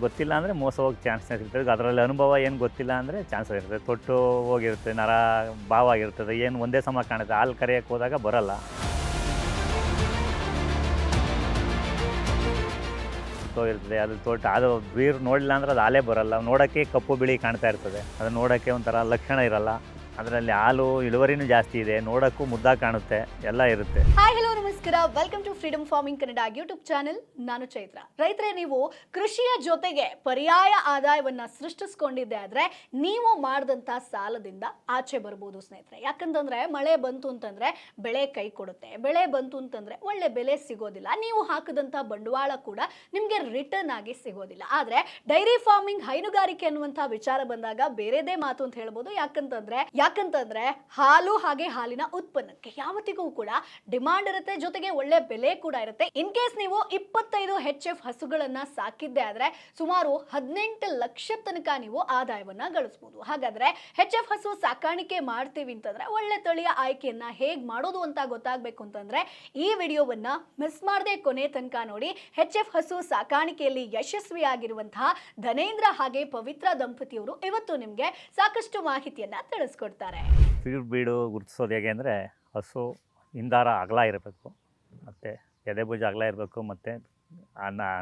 ಗೊತ್ತಿಲ್ಲ ಅಂದರೆ ಮೋಸ ಹೋಗಿ ಚಾನ್ಸಸ್ ಇರ್ತದೆ. ಅದರಲ್ಲಿ ಅನುಭವ ಏನು ಗೊತ್ತಿಲ್ಲ ಅಂದರೆ ಚಾನ್ಸಸ್ ಇರ್ತದೆ. ತೊಟ್ಟು ಹೋಗಿರುತ್ತೆ, ನರ ಬಾವಾಗಿರ್ತದೆ, ಏನು ಒಂದೇ ಸಮ ಕಾಣುತ್ತೆ. ಹಾಲು ಕರೆಯೋಕ್ಕೆ ಹೋದಾಗ ಬರೋಲ್ಲ. ಇರ್ತದೆ ಅದು ತೋಟ, ಅದು ಬೀರು ನೋಡಲಿಲ್ಲ ಅಂದರೆ ಅದು ಹಾಲೇ ಬರೋಲ್ಲ. ನೋಡೋಕ್ಕೆ ಕಪ್ಪು ಬಿಳಿ ಕಾಣ್ತಾ ಇರ್ತದೆ. ಅದು ನೋಡೋಕ್ಕೆ ಒಂಥರ ಲಕ್ಷಣ ಇರಲ್ಲ. ಅದರಲ್ಲಿ ಹಾಲು ಇಳುವರಿನೂ ಜಾಸ್ತಿ ಇದೆ, ನೋಡೋಕ್ಕೂ ಮುದ್ದಾಗಿ ಕಾಣುತ್ತೆ, ಎಲ್ಲ ಇರುತ್ತೆ. ಹಾಯ್ ಹಲೋ ನಮಸ್ಕಾರ, welcome to freedom farming Kannada YouTube channel. ನಾನು ಚೈತ್ರ. ರೈತರೇ, ನೀವು ಕೃಷಿಯ ಜೊತೆಗೆ ಪರ್ಯಾಯ ಆದಾಯವನ್ನ ಸೃಷ್ಟಿಸ್ಕೊಂಡಿದ್ದೆ ಆದ್ರೆ ನೀವು ಮಾಡಿದಂತ ಸಾಲದಿಂದ ಆಚೆ ಬರ್ಬೋದು ಸ್ನೇಹಿತರೆ. ಯಾಕಂತಂದ್ರೆ ಮಳೆ ಬಂತು ಅಂತಂದ್ರೆ ಬೆಳೆ ಕೈ ಕೊಡುತ್ತೆ, ಬೆಳೆ ಬಂತು ಅಂತಂದ್ರೆ ಒಳ್ಳೆ ಬೆಲೆ ಸಿಗೋದಿಲ್ಲ, ನೀವು ಹಾಕಿದಂತ ಬಂಡವಾಳ ಕೂಡ ನಿಮ್ಗೆ ರಿಟರ್ನ್ ಆಗಿ ಸಿಗೋದಿಲ್ಲ. ಆದ್ರೆ ಡೈರಿ ಫಾರ್ಮಿಂಗ್, ಹೈನುಗಾರಿಕೆ ಅನ್ನುವಂತ ವಿಚಾರ ಬಂದಾಗ ಬೇರೆದೇ ಮಾತು ಅಂತ ಹೇಳ್ಬೋದು. ಯಾಕಂತಂದ್ರೆ ಹಾಲು ಹಾಗೆ ಹಾಲಿನ ಉತ್ಪನ್ನಕ್ಕೆ ಯಾವತ್ತಿಗೂ ಕೂಡ ಡಿಮಾಂಡ್ ಇರುತ್ತೆ, ಜೊತೆಗೆ ಒಳ್ಳೆ ಬೆಲೆ ಕೂಡ ಇರುತ್ತೆ. ಇನ್ ಕೇಸ್ ನೀವು 25 HF ಹಸುಗಳನ್ನ ಸಾಕಿದ್ದೆ ಆದ್ರೆ ಸುಮಾರು 18 ಲಕ್ಷ ತನಕ ನೀವು ಆದಾಯವನ್ನ ಗಳಿಸಬಹುದು. ಹಾಗಾದ್ರೆ HF ಹಸು ಸಾಕಾಣಿಕೆ ಮಾಡ್ತೀವಿ ಅಂತಂದ್ರೆ ಒಳ್ಳೆ ತಳಿಯ ಆಯ್ಕೆಯನ್ನ ಹೇಗ್ ಮಾಡೋದು ಅಂತ ಗೊತ್ತಾಗ್ಬೇಕು ಅಂತಂದ್ರೆ ಈ ವಿಡಿಯೋವನ್ನ ಮಿಸ್ ಮಾಡದೆ ಕೊನೆ ತನಕ ನೋಡಿ. HF ಹಸು ಸಾಕಾಣಿಕೆಯಲ್ಲಿ ಯಶಸ್ವಿಯಾಗಿರುವಂತಹ ಧನೇಂದ್ರ ಹಾಗೆ ಪವಿತ್ರ ದಂಪತಿಯವರು ಇವತ್ತು ನಿಮ್ಗೆ ಸಾಕಷ್ಟು ಮಾಹಿತಿಯನ್ನ ತಿಳಿಸ್ಕೊಡ್ತಾರೆ. ಪ್ಯೂರ್ ಬೀಡು ಗುರುತಿಸೋದು ಹೇಗೆ ಅಂದರೆ, ಹಸು ಹಿಂದಾರ ಅಗಲ ಇರಬೇಕು, ಮತ್ತು ಎದೆಭುಜ ಅಗಲ ಇರಬೇಕು, ಮತ್ತು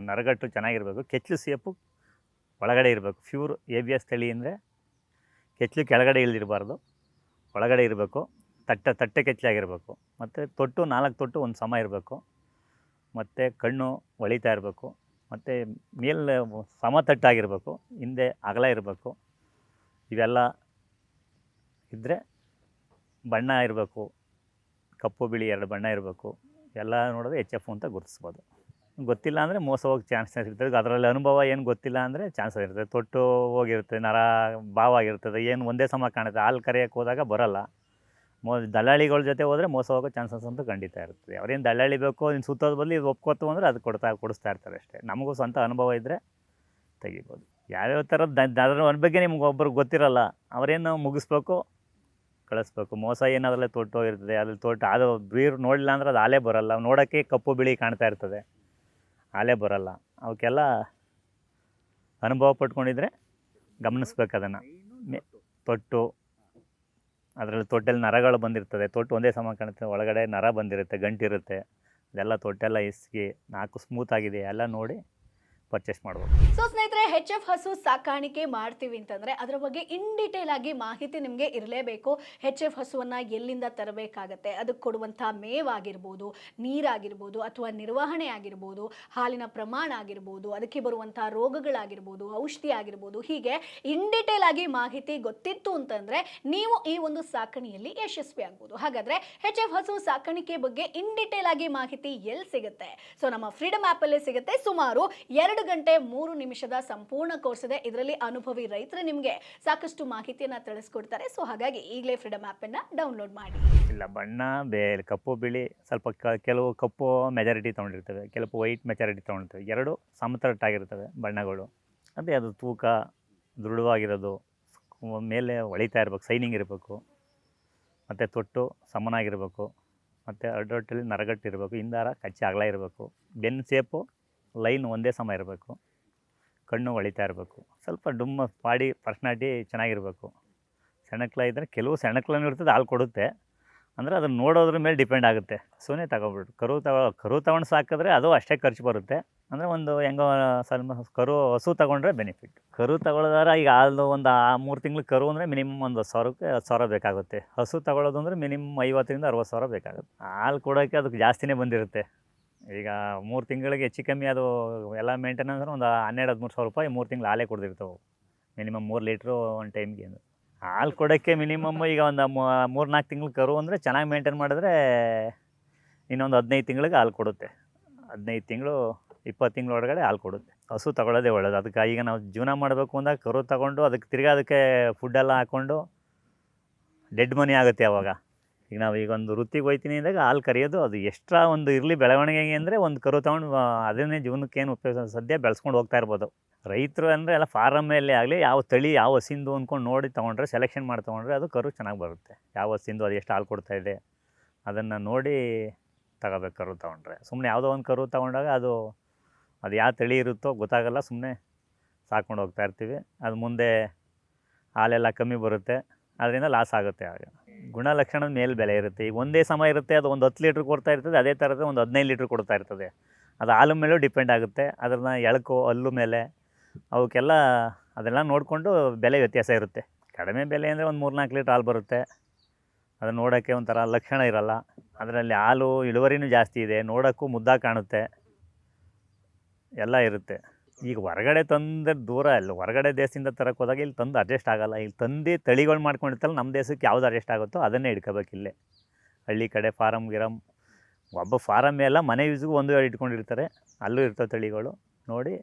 ನರಗಟ್ಟು ಚೆನ್ನಾಗಿರಬೇಕು, ಕೆಚ್ಚಲು ಸೇಪು ಒಳಗಡೆ ಇರಬೇಕು. ಪ್ಯೂರ್ ABS ತಳಿ ಅಂದರೆ ಕೆಚ್ಚಲು ಕೆಳಗಡೆ ಇಳಿದಿರಬಾರ್ದು, ಒಳಗಡೆ ಇರಬೇಕು. ತಟ್ಟೆ ಕೆಚ್ಚಲಾಗಿರಬೇಕು. ಮತ್ತು ತೊಟ್ಟು 4 ತೊಟ್ಟು ಒಂದು ಸಮ ಇರಬೇಕು. ಮತ್ತು ಕಣ್ಣು ಹೊಳಿತಾ ಇರಬೇಕು. ಮತ್ತು ಮೇಲೆ ಸಮತಟ್ಟಾಗಿರಬೇಕು, ಹಿಂದೆ ಅಗಲ ಇರಬೇಕು. ಇವೆಲ್ಲ ಇದ್ದರೆ ಬಣ್ಣ ಇರಬೇಕು, ಕಪ್ಪು ಬಿಳಿ 2 ಬಣ್ಣ ಇರಬೇಕು. ಎಲ್ಲ ನೋಡಿದ್ರೆ HF ಅಂತ ಗುರುತಿಸ್ಬೋದು. ಗೊತ್ತಿಲ್ಲ ಅಂದರೆ ಮೋಸ ಹೋಗಿ ಚಾನ್ಸಸ್ ಇರ್ತದೆ. ಅದರಲ್ಲಿ ಅನುಭವ ಏನು ಗೊತ್ತಿಲ್ಲ ಅಂದರೆ ಚಾನ್ಸಸ್ ಇರ್ತದೆ. ತೊಟ್ಟು ಹೋಗಿರುತ್ತೆ, ನರ ಬಾವಾಗಿರ್ತದೆ, ಏನು ಒಂದೇ ಸಮ ಕಾಣುತ್ತೆ. ಹಾಲು ಕರೆಯೋಕ್ಕೆ ಹೋದಾಗ ಬರೋಲ್ಲ. ದಲ್ಲಾಳಿಗಳ ಜೊತೆ ಹೋದರೆ ಮೋಸ ಹೋಗೋ ಚಾನ್ಸಸ್ ಅಂತೂ ಖಂಡಿತ ಇರ್ತದೆ. ಅವ್ರೇನು ದಲ್ಲಾಳಿ ಬೇಕು, ಇನ್ನು ಸುತ್ತೋದು ಬದಲು ಇದು ಒಪ್ಕೋತು ಅಂದರೆ ಅದು ಕೊಡಿಸ್ತಾ ಇರ್ತಾರೆ ಅಷ್ಟೇ. ನಮಗೂ ಸ್ವಂತ ಅನುಭವ ಇದ್ದರೆ ತೆಗಿಬೋದು. ಯಾವ್ಯಾವ ಥರದ್ದು ಅದ್ರ ಬಗ್ಗೆ ನಿಮ್ಗೆ ಒಬ್ಬರು ಗೊತ್ತಿರಲ್ಲ, ಅವರೇನು ಮುಗಿಸ್ಬೇಕು, ಕಳಿಸ್ಬೇಕು. ಮೋಸ ಏನಾದ್ರಲ್ಲೇ ತೊಟ್ಟು ಇರ್ತದೆ, ಅದ್ರಲ್ಲಿ ತೊಟ್ಟು ಅದು ಬೀರು ನೋಡಲಿಲ್ಲ ಅಂದರೆ ಅದು ಹಾಲೇ ಬರೋಲ್ಲ. ನೋಡೋಕ್ಕೆ ಕಪ್ಪು ಬಿಳಿ ಕಾಣ್ತಾ ಇರ್ತದೆ, ಹಾಲೇ ಬರೋಲ್ಲ. ಅವಕ್ಕೆಲ್ಲ ಅನುಭವ ಪಟ್ಕೊಂಡಿದ್ರೆ ಗಮನಿಸ್ಬೇಕು ಅದನ್ನು. ತೊಟ್ಟು, ಅದರಲ್ಲಿ ತೊಟ್ಟಲ್ಲಿ ನರಗಳು ಬಂದಿರ್ತದೆ, ತೊಟ್ಟು ಒಂದೇ ಸಮ ಕಾಣುತ್ತೆ, ಒಳಗಡೆ ನರ ಬಂದಿರುತ್ತೆ, ಗಂಟಿರುತ್ತೆ. ಇದೆಲ್ಲ ತೊಟ್ಟೆಲ್ಲ ಇಸ್ಕಿ 4 ಸ್ಮೂತ್ ಆಗಿದೆ ಎಲ್ಲ ನೋಡಿ ಪರ್ಚೇಸ್ ಮಾಡ್ಬೋದು. ಸೊ ಸ್ನೇಹಿತರೆ, HF ಹಸು ಸಾಕಾಣಿಕೆ ಮಾಡ್ತೀವಿ ಅಂತಂದ್ರೆ ಅದರ ಬಗ್ಗೆ ಇನ್ ಡೀಟೇಲ್ ಆಗಿ ಮಾಹಿತಿ ನಿಮಗೆ ಇರಲೇಬೇಕು. HF ಹಸುವನ್ನ ಎಲ್ಲಿಂದ ತರಬೇಕಾಗತ್ತೆ, ಅದಕ್ಕೆ ಕೊಡುವಂತಹ ಮೇವಾಗಿರ್ಬೋದು, ನೀರಾಗಿರ್ಬೋದು, ಅಥವಾ ನಿರ್ವಹಣೆ ಆಗಿರ್ಬೋದು, ಹಾಲಿನ ಪ್ರಮಾಣ ಆಗಿರ್ಬೋದು, ಅದಕ್ಕೆ ಬರುವಂತಹ ರೋಗಗಳಾಗಿರ್ಬೋದು, ಔಷಧಿ ಆಗಿರ್ಬೋದು, ಹೀಗೆ ಇನ್ ಡೀಟೇಲ್ ಆಗಿ ಮಾಹಿತಿ ಗೊತ್ತಿತ್ತು ಅಂತಂದ್ರೆ ನೀವು ಈ ಒಂದು ಸಾಕಣೆಯಲ್ಲಿ ಯಶಸ್ವಿ ಆಗ್ಬೋದು. ಹಾಗಾದ್ರೆ HF ಹಸು ಸಾಕಾಣಿಕೆ ಬಗ್ಗೆ ಇನ್ ಡೀಟೇಲ್ ಆಗಿ ಮಾಹಿತಿ ಎಲ್ಲಿ ಸಿಗುತ್ತೆ? ಸೊ ನಮ್ಮ ಫ್ರೀಡಮ್ ಆಪ್ ಅಲ್ಲೇ ಸಿಗುತ್ತೆ. ಸುಮಾರು 2 ಗಂಟೆ 3 ನಿಮಿಷದ ಸಂಪೂರ್ಣ ಕೋರ್ಸ್ ಇದೆ. ಇದರಲ್ಲಿ ಅನುಭವಿ ರೈತರು ನಿಮಗೆ ಸಾಕಷ್ಟು ಮಾಹಿತಿಯನ್ನ ತಿಳಿಸ್ಕೊಡ್ತಾರೆ. ಸೊ ಹಾಗಾಗಿ ಈಗಲೇ ಫ್ರೀಡಮ್ ಆಪ್ ಅನ್ನ ಡೌನ್ಲೋಡ್ ಮಾಡಿ. ಇಲ್ಲ, ಬಣ್ಣ ಬೇರೆ ಕಪ್ಪು ಬಿಳಿ ಸ್ವಲ್ಪ ಕೆಲವು ಕಪ್ಪು ಮೆಜಾರಿಟಿ ತೊಗೊಂಡಿರ್ತವೆ, ಕೆಲವು ವೈಟ್ ಮೆಜಾರಿಟಿ ತೊಗೊಂಡಿರ್ತವೆ. 2 ಸಮತಟ್ಟಾಗಿರ್ತವೆ ಬಣ್ಣಗಳು. ಅದೇ ಅದು ತೂಕ ದೃಢವಾಗಿರೋದು, ಮೇಲೆ ಹೊಳಿತಾ ಇರಬೇಕು, ಸೈನಿಂಗ್ ಇರಬೇಕು. ಮತ್ತು ತೊಟ್ಟು ಸಮನಾಗಿರಬೇಕು. ಮತ್ತು ಅಡ್ಡೊಟ್ಟಲ್ಲಿ ನರಗಟ್ಟಿರಬೇಕು, ಹಿಂದಾರ ಕಚ್ಚೆ ಅಗಲ ಇರಬೇಕು. ಬೆನ್ನು ಸೇಪು ಲೈನ್ ಒಂದೇ ಸಮ ಇರಬೇಕು. ಕಣ್ಣು ಹೊಳಿತಾ ಇರಬೇಕು. ಸ್ವಲ್ಪ ಡುಮ್ಮ ಬಾಡಿ ಪರ್ಸ್ನಾಲಿಟಿ ಚೆನ್ನಾಗಿರಬೇಕು. ಸೆಣಕ್ಲ ಇದ್ದರೆ, ಕೆಲವು ಸೆಣಕ್ಲನೂ ಇರ್ತದೆ, ಹಾಲು ಕೊಡುತ್ತೆ. ಅಂದರೆ ಅದನ್ನು ನೋಡೋದ್ರ ಮೇಲೆ ಡಿಪೆಂಡ್ ಆಗುತ್ತೆ. ಸುಮ್ಮನೆ ತಗೊಬಿಟ್ಟು ಕರು ತಗೊಂಡು ಸಾಕಿದ್ರೆ ಅದು ಅಷ್ಟೇ ಖರ್ಚು ಬರುತ್ತೆ. ಅಂದರೆ ಒಂದು ಹೆಂಗೋ ಸ್ವಲ್ಪ ಹಸು ತೊಗೊಂಡ್ರೆ ಬೆನಿಫಿಟ್. ಕರು ತಗೊಳ್ಳೋದಾರ ಈಗ ಹಾಲು ಒಂದು 3 ತಿಂಗ್ಳು ಕರು ಅಂದರೆ ಮಿನಿಮಮ್ ಒಂದು 10,000 ಬೇಕಾಗುತ್ತೆ. ಹಸು ತಗೊಳ್ಳೋದು ಅಂದರೆ ಮಿನಿಮಮ್ 50,000 ರಿಂದ 60,000 ಬೇಕಾಗುತ್ತೆ. ಹಾಲು ಕೊಡೋಕ್ಕೆ ಅದಕ್ಕೆ ಜಾಸ್ತಿನೇ ಬಂದಿರುತ್ತೆ. ಈಗ 3 ತಿಂಗಳಿಗೆ ಹೆಚ್ಚು ಕಮ್ಮಿ ಅದು ಎಲ್ಲ ಮೇಂಟೆನೆನ್ಸ್ ಒಂದು 12,000-13,000 ರೂಪಾಯಿ 3 ತಿಂಗಳು ಹಾಲೇ ಕೊಡ್ದಿರ್ತವೆ. ಮಿನಿಮಮ್ 3 ಲೀಟ್ರು ಒಂದು ಟೈಮ್ಗೆ. ಹಾಲು ಕೊಡೋಕ್ಕೆ ಮಿನಿಮಮ್ ಈಗ ಒಂದು 3-4 ತಿಂಗಳು ಕರು ಅಂದರೆ ಚೆನ್ನಾಗಿ ಮೇಂಟೈನ್ ಮಾಡಿದ್ರೆ ಇನ್ನೊಂದು 15 ತಿಂಗಳಿಗೆ ಹಾಲು ಕೊಡುತ್ತೆ. 15 ತಿಂಗಳು 20 ತಿಂಗಳ ಒಳಗಡೆ ಹಾಲು ಕೊಡುತ್ತೆ. ಹಸು ತಗೊಳ್ಳೋದೇ ಒಳ್ಳೆಯದು. ಅದಕ್ಕೆ ಈಗ ನಾವು ಜೀವನ ಮಾಡಬೇಕು ಅಂದಾಗ ಕರು ತಗೊಂಡು ಅದಕ್ಕೆ ಫುಡ್ಡೆಲ್ಲ ಹಾಕ್ಕೊಂಡು ಡೆಡ್ ಮನಿ ಆಗುತ್ತೆ ಅವಾಗ. ಈಗ ನಾವು ಈಗ ಒಂದು ವೃತ್ತಿಗೆ ಹೋಗ್ತೀನಿ ಅಂದಾಗ ಹಾಲು ಕರೆಯೋದು ಅದು ಎಕ್ಸ್ಟ್ರಾ ಒಂದು ಇರಲಿ ಬೆಳವಣಿಗೆಗೆ ಅಂದರೆ ಒಂದು ಕರು ತೊಗೊಂಡು ಅದನ್ನೇ ಜೀವನಕ್ಕೆ ಏನು ಉಪಯೋಗ ಸದ್ಯ ಬೆಳೆಸ್ಕೊಂಡು ಹೋಗ್ತಾ ಇರ್ಬೋದು. ರೈತರು ಅಂದರೆ ಎಲ್ಲ ಫಾರಮ್ಮಲ್ಲೇ ಆಗಲಿ ಯಾವ ತಳಿ ಯಾವ ಹಸಿಂದು ಅಂದ್ಕೊಂಡು ನೋಡಿ ತೊಗೊಂಡ್ರೆ, ಸೆಲೆಕ್ಷನ್ ಮಾಡಿ ತೊಗೊಂಡ್ರೆ ಅದು ಕರು ಚೆನ್ನಾಗಿ ಬರುತ್ತೆ. ಯಾವ ಹಸಿಂದು ಅದು ಎಷ್ಟು ಹಾಲು ಕೊಡ್ತಾಯಿದೆ ಅದನ್ನು ನೋಡಿ ತಗೋಬೇಕು ಕರು ತೊಗೊಂಡ್ರೆ. ಸುಮ್ಮನೆ ಯಾವುದೋ ಒಂದು ಕರು ತೊಗೊಂಡಾಗ ಅದು ಯಾವ ತಳಿ ಇರುತ್ತೋ ಗೊತ್ತಾಗಲ್ಲ. ಸುಮ್ಮನೆ ಸಾಕ್ಕೊಂಡು ಹೋಗ್ತಾ ಇರ್ತೀವಿ. ಅದು ಮುಂದೆ ಹಾಲೆಲ್ಲ ಕಮ್ಮಿ ಬರುತ್ತೆ, ಅದರಿಂದ ಲಾಸ್ ಆಗುತ್ತೆ. ಆಗ ಗುಣಲಕ್ಷಣದ ಮೇಲೆ ಬೆಲೆ ಇರುತ್ತೆ. ಈಗ ಒಂದೇ ಸಮ ಇರುತ್ತೆ, ಅದು ಒಂದು 10 ಲೀಟ್ರ್ ಕೊಡ್ತಾ ಇರ್ತದೆ, ಅದೇ ಥರದ ಒಂದು 15 ಲೀಟ್ರ್ ಕೊಡ್ತಾ ಇರ್ತದೆ. ಅದು ಹಾಲು ಮೇಲೂ ಡಿಪೆಂಡ್ ಆಗುತ್ತೆ, ಅದನ್ನ ಎಳ್ಕೋ ಹಲ್ಲು ಮೇಲೆ ಅವಕ್ಕೆಲ್ಲ ಅದೆಲ್ಲ ನೋಡಿಕೊಂಡು ಬೆಲೆ ವ್ಯತ್ಯಾಸ ಇರುತ್ತೆ. ಕಡಿಮೆ ಬೆಲೆ ಅಂದರೆ ಒಂದು 3-4 ಲೀಟ್ರ್ ಹಾಲು ಬರುತ್ತೆ. ಅದನ್ನು ನೋಡೋಕ್ಕೆ ಒಂಥರ ಲಕ್ಷಣ ಇರಲ್ಲ, ಅದರಲ್ಲಿ ಹಾಲು ಇಳುವರಿನೂ ಜಾಸ್ತಿ ಇದೆ, ನೋಡೋಕ್ಕೂ ಮುದ್ದಾಗಿ ಕಾಣುತ್ತೆ, ಎಲ್ಲ ಇರುತ್ತೆ. ಈಗ ಹೊರಗಡೆ ತಂದ್ರೆ ದೂರ ಇಲ್ಲ, ಹೊರಗಡೆ ದೇಶದಿಂದ ತರಕ್ಕೆ ಹೋದಾಗ ಇಲ್ಲಿ ತಂದು ಅಡ್ಜಸ್ಟ್ ಆಗೋಲ್ಲ. ಇಲ್ಲಿ ತಂದು ತಳಿಗಳು ಮಾಡ್ಕೊಂಡಿರ್ತಲ್ಲ, ನಮ್ಮ ದೇಶಕ್ಕೆ ಯಾವ್ದು ಅಡ್ಜಸ್ಟ್ ಆಗುತ್ತೋ ಅದನ್ನೇ ಇಟ್ಕೋಬೇಕು. ಇಲ್ಲೇ ಹಳ್ಳಿ ಕಡೆ ಫಾರಮ್ ಗಿರಮ್, ಒಬ್ಬ ಫಾರಮ್ ಎಲ್ಲ ಮನೆ ಯೂಸ್ಗೂ ಒಂದು ಇಟ್ಕೊಂಡಿರ್ತಾರೆ, ಅಲ್ಲೂ ಇರ್ತವೆ ತಳಿಗಳು, ನೋಡಿ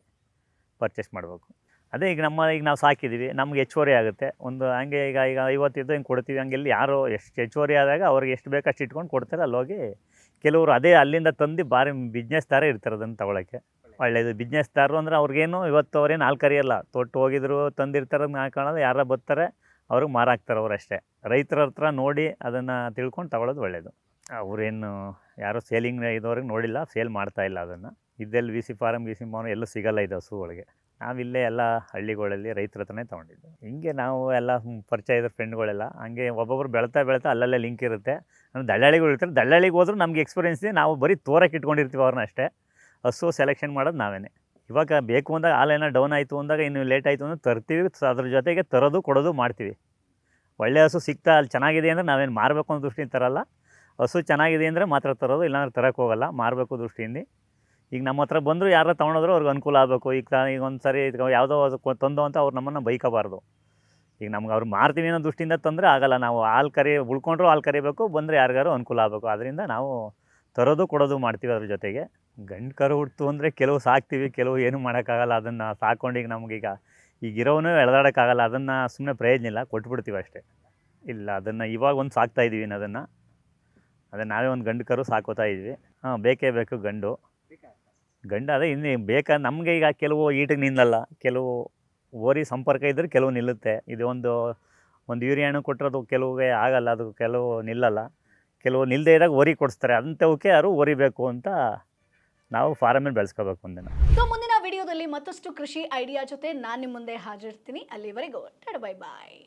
ಪರ್ಚೇಸ್ ಮಾಡಬೇಕು. ಅದೇ ಈಗ ನಾವು ಸಾಕಿದ್ದೀವಿ, ನಮ್ಗೆ ಹೆಚ್ಚುವರಿ ಆಗುತ್ತೆ ಒಂದು ಹಂಗೆ. ಈಗ 50 ಹಿಂಗೆ ಕೊಡ್ತೀವಿ, ಹಂಗೆ ಇಲ್ಲಿ ಯಾರೋ ಎಷ್ಟು ಹೆಚ್ಚುವರಿ ಆದಾಗ ಅವ್ರಿಗೆ ಎಷ್ಟು ಬೇಕು ಅಷ್ಟು ಇಟ್ಕೊಂಡು ಕೊಡ್ತಾರೆ. ಅಲ್ಲಿ ಹೋಗಿ ಕೆಲವರು ಅದೇ ಅಲ್ಲಿಂದ ತಂದು ಭಾರಿ ಬಿಸ್ನೆಸ್ ಥರ ಇರ್ತಾರೆ ಅದನ್ನು ತೊಗೊಳಕ್ಕೆ. ಒಳ್ಳೆಯದು ಬಿಸ್ನೆಸ್ದಾರರು ಅಂದರೆ ಅವ್ರಿಗೇನು ಇವತ್ತು ಅವ್ರೇನು ಹಾಲು ಕರಿಯಲ್ಲ, ತೊಟ್ಟು ಹೋಗಿದ್ರು ತಂದಿರ್ತಾರೆ, ಹಾಕೊಳ್ಳೋದು ಯಾರು ಬರ್ತಾರೆ ಅವ್ರಿಗೆ ಮಾರಾಕ್ತಾರೆ ಅವ್ರು ಅಷ್ಟೇ. ರೈತರ ಹತ್ರ ನೋಡಿ ಅದನ್ನು ತಿಳ್ಕೊಂಡು ತಗೊಳ್ಳೋದು ಒಳ್ಳೆಯದು. ಅವರೇನು ಯಾರೂ ಸೇಲಿಂಗ್ ಇದ್ದವ್ರಿಗೆ ನೋಡಿಲ್ಲ, ಸೇಲ್ ಮಾಡ್ತಾಯಿಲ್ಲ ಅದನ್ನು. ಇದ್ದೆಲ್ಲಿ ವಿ ಸಿ ಫಾರಮ್ ಎಲ್ಲೂ ಸಿಗೋಲ್ಲ ಇದು ಹಸುಗಳಿಗೆ. ನಾವಿಲ್ಲೇ ಎಲ್ಲ ಹಳ್ಳಿಗಳಲ್ಲಿ ರೈತರ ಹತ್ರನೇ ತೊಗೊಂಡಿದ್ದು. ಹಿಂಗೆ ನಾವು ಎಲ್ಲ ಪರಿಚಯ ಇದ್ದ ಫ್ರೆಂಡ್ಗಳೆಲ್ಲ ಹಂಗೆ ಒಬ್ಬೊಬ್ರು ಬೆಳೀತಾ ಅಲ್ಲಲ್ಲೇ ಲಿಂಕ್ ಇರುತ್ತೆ. ನಮ್ಮ ದಳ್ಳಾಳಿಗಳು ಇರ್ತಾರೆ, ದಳ್ಳಾಳಿಗೆ ಹೋದ್ರೂ ನಮ್ಗೆ ಎಕ್ಸ್ಪೀರಿಯೆನ್ಸ್ ಇದೆ, ನಾವು ಬರೀ ತೋರಕ್ಕೆ ಇಟ್ಕೊಂಡಿರ್ತೀವಿ ಅವ್ರನ್ನ ಅಷ್ಟೇ. ಹಸು ಸೆಲೆಕ್ಷನ್ ಮಾಡೋದು ನಾವೇ. ಇವಾಗ ಬೇಕು ಅಂದಾಗ ಹಾಲೇನೋ ಡೌನ್ ಆಯಿತು ಅಂದಾಗ, ಇನ್ನು ಲೇಟ್ ಆಯಿತು ಅಂದ್ರೆ ತರ್ತೀವಿ, ಅದ್ರ ಜೊತೆಗೆ ತರೋದು ಕೊಡೋದು ಮಾಡ್ತೀವಿ. ಒಳ್ಳೆ ಹಸು ಸಿಗ್ತಾ ಅಲ್ಲಿ ಚೆನ್ನಾಗಿದೆ ಅಂದರೆ ನಾವೇನು ಮಾರಬೇಕು ಅನ್ನೋ ದೃಷ್ಟಿಯಿಂದ ತರಲ್ಲ. ಹಸು ಚೆನ್ನಾಗಿದೆ ಅಂದರೆ ಮಾತ್ರ ತರೋದು, ಇಲ್ಲಾಂದ್ರೆ ತರೋಕ್ಕೆ ಹೋಗಲ್ಲ, ಮಾರಬೇಕು ದೃಷ್ಟಿಯಿಂದ. ಈಗ ನಮ್ಮ ಹತ್ರ ಬಂದರೂ ಯಾರು ತೊಗೊಂಡೋದ್ರು ಅವ್ರಿಗೆ ಅನುಕೂಲ ಆಗಬೇಕು. ಈಗ ಒಂದು ಸರಿ ಯಾವುದೋ ತಂದು ಅಂತ ಅವ್ರು ನಮ್ಮನ್ನು ಬೈಕಬಾರ್ದು. ಈಗ ನಮ್ಗೆ ಅವ್ರು ಮಾರ್ತೀವಿ ಅನ್ನೋ ದೃಷ್ಟಿಯಿಂದ ತಂದರೆ ಆಗಲ್ಲ. ನಾವು ಹಾಲು ಉಳ್ಕೊಂಡ್ರೂ ಹಾಲು ಕರಿಬೇಕು, ಬಂದರೆ ಯಾರಿಗಾರು ಅನುಕೂಲ ಆಗಬೇಕು. ಆದ್ದರಿಂದ ನಾವು ತರೋದು ಕೊಡೋದು ಮಾಡ್ತೀವಿ. ಅದ್ರ ಜೊತೆಗೆ ಗಂಡು ಕರು ಹುಡ್ತು ಅಂದರೆ ಕೆಲವು ಸಾಕ್ತೀವಿ, ಕೆಲವು ಏನೂ ಮಾಡೋಕ್ಕಾಗಲ್ಲ. ಅದನ್ನು ಸಾಕ್ಕೊಂಡು ಈಗ ಈಗಿರೋನು ಎಳೆದಾಡೋಕ್ಕಾಗಲ್ಲ, ಅದನ್ನು ಸುಮ್ಮನೆ ಪ್ರಯೋಜನ ಇಲ್ಲ, ಕೊಟ್ಬಿಡ್ತೀವಿ ಅಷ್ಟೇ. ಇಲ್ಲ ಅದನ್ನು ಇವಾಗ ಒಂದು ಸಾಕ್ತಾಯಿದ್ದೀವಿ ಅದನ್ನು ನಾವೇ ಒಂದು ಗಂಡು ಕರು ಸಾಕೋತಾ ಇದ್ವಿ. ಬೇಕೇ ಬೇಕು ಗಂಡು ಅದೇ ಇನ್ನು ಬೇಕಾ ನಮಗೆ. ಈಗ ಕೆಲವು ಈಟಿಗೆ ನಿಲ್ಲಲ್ಲ, ಕೆಲವು ಓರಿ ಸಂಪರ್ಕ ಇದ್ದರೆ ಕೆಲವು ನಿಲ್ಲುತ್ತೆ. ಇದು ಒಂದು ಯೂರಿಯಾನು ಕೊಟ್ಟಿರೋದು ಕೆಲವಿಗೆ ಆಗಲ್ಲ, ಅದು ಕೆಲವು ನಿಲ್ಲಲ್ಲ. ಕೆಲವು ನಿಲ್ಲದೇ ಇದ್ದಾಗ ಓರಿ ಕೊಡಿಸ್ತಾರೆ, ಅಂಥವಕ್ಕೆ ಯಾರು ಓರಿ ಬೇಕು ಅಂತ ನಾವು ಫಾರಮಲ್ಲಿ ಬೆಳೆಸ್ಕೋಬೇಕು ಒಂದಿನ. ಸೊ ಮುಂದಿನ ವಿಡಿಯೋದಲ್ಲಿ ಮತ್ತಷ್ಟು ಕೃಷಿ ಐಡಿಯಾ ಜೊತೆ ನಾನು ನಿಮ್ಮ ಮುಂದೆ ಹಾಜರಿರ್ತೀನಿ. ಅಲ್ಲಿವರೆಗೂ ಟಾಟಾ ಬೈ ಬಾಯ್.